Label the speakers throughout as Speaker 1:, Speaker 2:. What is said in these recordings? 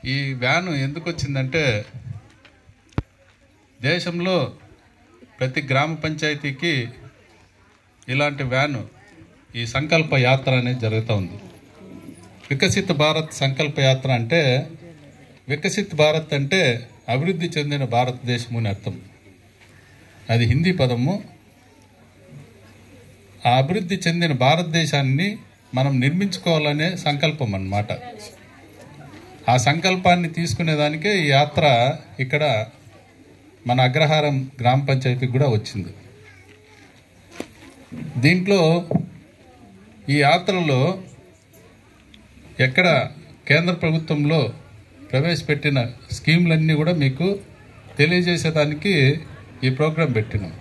Speaker 1: ఈ వ్యాన్ ఎందుకు వచ్చిందంటే దేశంలో ప్రతి గ్రామ పంచాయతీకి ఇలాంటి వ్యాను ఈ సంకల్ప యాత్ర అనేది జరుగుతూ ఉంది. వికసిత్ భారత్ సంకల్ప యాత్ర అంటే వికసిత్ భారత్ అంటే అభివృద్ధి చెందిన భారతదేశము అని అర్థం. అది హిందీ పదము. ఆ అభివృద్ధి చెందిన భారతదేశాన్ని మనం నిర్మించుకోవాలనే సంకల్పం అన్నమాట. ఆ సంకల్పాన్ని తీసుకునేదానికే ఈ యాత్ర ఇక్కడ మన అగ్రహారం గ్రామ పంచాయతీకి కూడా వచ్చింది. దీంట్లో ఈ యాత్రలో ఎక్కడ కేంద్ర ప్రభుత్వంలో ప్రవేశపెట్టిన స్కీములన్నీ కూడా మీకు తెలియజేసేదానికి ఈ ప్రోగ్రాం పెట్టినాం.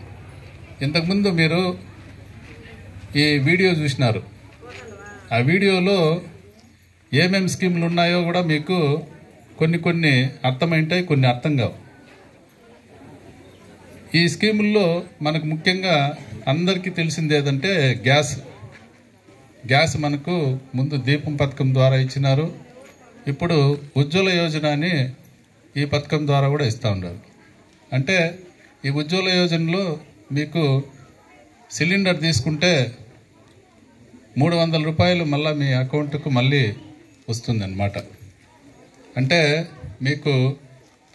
Speaker 1: ఇంతకుముందు మీరు ఈ వీడియో చూసినారు. ఆ వీడియోలో ఏమేమి స్కీములు ఉన్నాయో కూడా మీకు కొన్ని అర్థమైంటాయి, కొన్ని అర్థం కావు. ఈ స్కీముల్లో మనకు ముఖ్యంగా అందరికీ తెలిసింది ఏదంటే గ్యాస్ మనకు ముందు దీపం పథకం ద్వారా ఇచ్చినారు. ఇప్పుడు ఉజ్వల యోజన అని ఈ పథకం ద్వారా కూడా ఇస్తూ ఉన్నారు. అంటే ఈ ఉజ్వల యోజనలో మీకు సిలిండర్ తీసుకుంటే 300 రూపాయలు మళ్ళీ మీ అకౌంట్కు మళ్ళీ వస్తుందన్నమాట. అంటే మీకు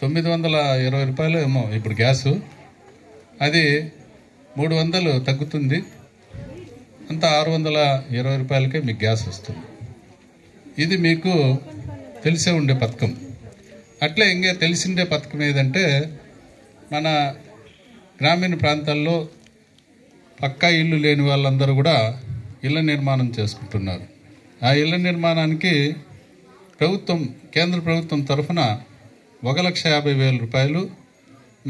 Speaker 1: 920 రూపాయలు ఏమో ఇప్పుడు గ్యాసు, అది 300 తగ్గుతుంది. అంతా 620 రూపాయలకే మీకు గ్యాస్ వస్తుంది. ఇది మీకు తెలిసే ఉండే పథకం. అట్లే ఇంకా తెలిసిండే పథకం ఏదంటే మన గ్రామీణ ప్రాంతాల్లో పక్కా ఇల్లు లేని వాళ్ళందరూ కూడా ఇళ్ల నిర్మాణం చేసుకుంటున్నారు. ఆ ఇళ్ల నిర్మాణానికి కేంద్ర ప్రభుత్వం తరఫున 1,50,000 రూపాయలు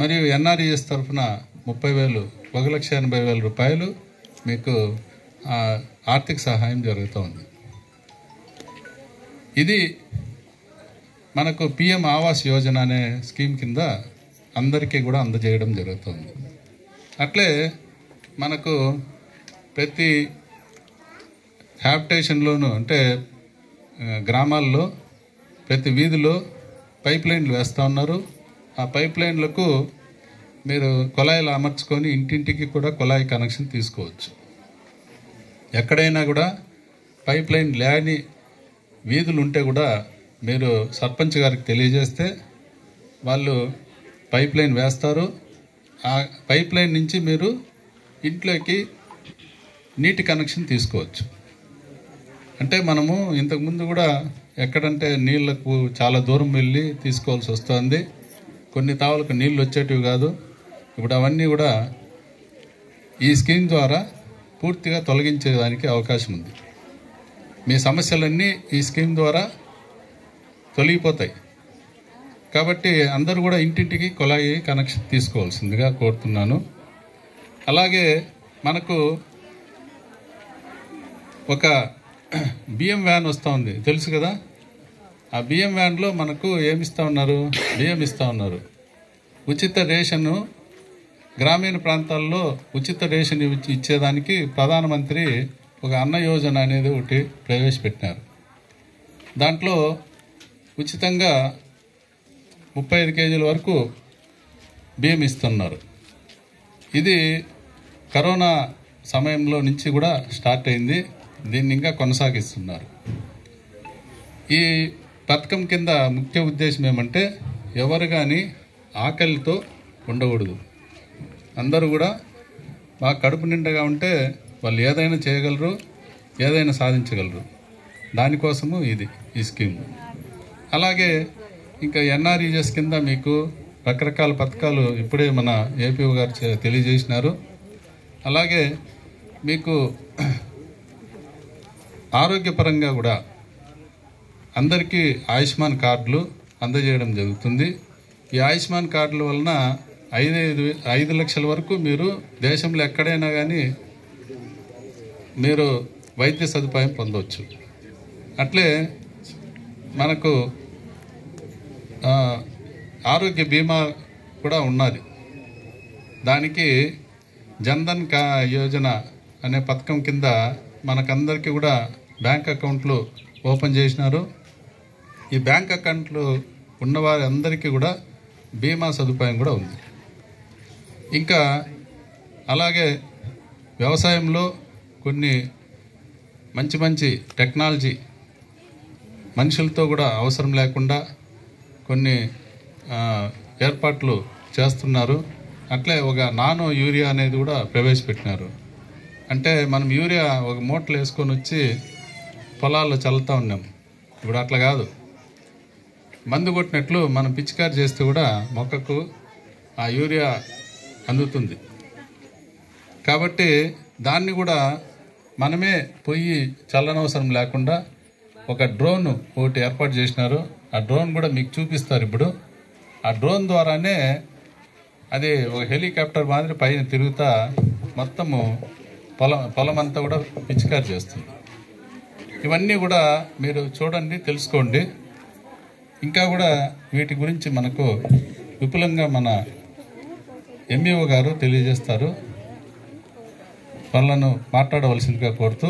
Speaker 1: మరియు ఎన్ఆర్ఈఎస్ తరఫున 30,000, 1,80,000 రూపాయలు మీకు ఆర్థిక సహాయం జరుగుతూ ఉంది. ఇది మనకు పిఎం ఆవాస్ యోజన అనే స్కీమ్ కింద అందరికీ కూడా అందజేయడం జరుగుతుంది. అట్లే మనకు ప్రతి హ్యాబిటేషన్లోనూ అంటే గ్రామాల్లో ప్రతి వీధిలో పైప్ లైన్లు వేస్తూ ఉన్నారు. ఆ పైప్ లైన్లకు మీరు కుళాయిలు అమర్చుకొని ఇంటింటికి కూడా కుళాయి కనెక్షన్ తీసుకోవచ్చు. ఎక్కడైనా కూడా పైప్ లైన్ లేని వీధులు ఉంటే కూడా మీరు సర్పంచ్ గారికి తెలియజేస్తే వాళ్ళు పైప్ లైన్ వేస్తారు. ఆ పైప్ లైన్ నుంచి మీరు ఇంట్లోకి నీటి కనెక్షన్ తీసుకోవచ్చు. అంటే మనము ఇంతకుముందు కూడా ఎక్కడంటే నీళ్లకు చాలా దూరం వెళ్ళి తీసుకోవాల్సి వస్తుంది. కొన్ని తావులకు నీళ్ళు వచ్చేటివి కాదు. ఇప్పుడు అవన్నీ కూడా ఈ స్కీమ్ ద్వారా పూర్తిగా తొలగించేదానికి అవకాశం ఉంది. మీ సమస్యలన్నీ ఈ స్కీమ్ ద్వారా తొలగిపోతాయి. కాబట్టి అందరూ కూడా ఇంటింటికి కుళాయి కనెక్షన్ తీసుకోవాల్సిందిగా కోరుతున్నాను. అలాగే మనకు ఒక బియ్యం వ్యాన్ వస్తూ ఉంది, తెలుసు కదా. ఆ బియ్యం వ్యాన్లో మనకు ఏమిస్తూ ఉన్నారు? బియ్యం ఇస్తూ ఉన్నారు. ఉచిత రేషను గ్రామీణ ప్రాంతాల్లో ఉచిత రేషన్ ఇచ్చేదానికి ప్రధానమంత్రి ఒక అన్న యోజన అనేది ఒకటి ప్రవేశపెట్టినారు. దాంట్లో ఉచితంగా 35 కేజీల వరకు బియ్యం ఇస్తున్నారు. ఇది కరోనా సమయంలో నుంచి కూడా స్టార్ట్ అయింది. దీన్ని ఇంకా కొనసాగిస్తున్నారు. ఈ పథకం కింద ముఖ్య ఉద్దేశం ఏమంటే ఎవరు కానీ ఆకలితో ఉండకూడదు. అందరూ కూడా బాగా కడుపు నిండగా ఉంటే వాళ్ళు ఏదైనా చేయగలరు, ఏదైనా సాధించగలరు. దానికోసము ఈ స్కీమ్. అలాగే ఇంకా ఎన్ఆర్ఈఎస్ కింద మీకు రకరకాల పథకాలు ఇప్పుడే మన ఏపీ గారు తెలియజేసినారు. అలాగే మీకు ఆరోగ్యపరంగా కూడా అందరికీ ఆయుష్మాన్ కార్డులు అందజేయడం జరుగుతుంది. ఈ ఆయుష్మాన్ కార్డుల వలన 5 లక్షల వరకు మీరు దేశంలో ఎక్కడైనా కానీ మీరు వైద్య సదుపాయం పొందవచ్చు. అట్లే మనకు ఆరోగ్య బీమా కూడా ఉన్నది. దానికి జన్ధన్ యోజన అనే పథకం కింద మనకందరికీ కూడా బ్యాంక్ అకౌంట్లు ఓపెన్ చేసినారు. ఈ బ్యాంక్ అకౌంట్లు ఉన్నవారి అందరికీ కూడా బీమా సదుపాయం కూడా ఉంది. ఇంకా అలాగే వ్యవసాయంలో కొన్ని మంచి మంచి టెక్నాలజీ మనుషులతో కూడా అవసరం లేకుండా కొన్ని ఏర్పాట్లు చేస్తున్నారు. అట్లే ఒక నానో యూరియా అనేది కూడా ప్రవేశపెట్టినారు. అంటే మనం యూరియా ఒక మూటలు వేసుకొని వచ్చి పొలాల్లో చల్లుతూ ఉన్నాం. ఇప్పుడు అట్లా కాదు, మందు కొట్టినట్లు మనం పిచికారి చేస్తే కూడా మొక్కకు ఆ యూరియా అందుతుంది. కాబట్టి దాన్ని కూడా మనమే పోయి చల్లనవసరం లేకుండా ఒక డ్రోన్ ఒకటి ఏర్పాటు చేసినారు. ఆ డ్రోన్ కూడా మీకు చూపిస్తారు ఇప్పుడు. ఆ డ్రోన్ ద్వారానే అది ఒక హెలికాప్టర్ మాదిరి పైన తిరుగుతా మొత్తము పొలం అంతా కూడా పిచికారి చేస్తుంది. ఇవన్నీ కూడా మీరు చూడండి, తెలుసుకోండి. ఇంకా కూడా వీటి గురించి మనకు విపులంగా మన ఎంఈఓ గారు తెలియజేస్తారు. వాళ్ళను మాట్లాడవలసిందిగా కోరుతూ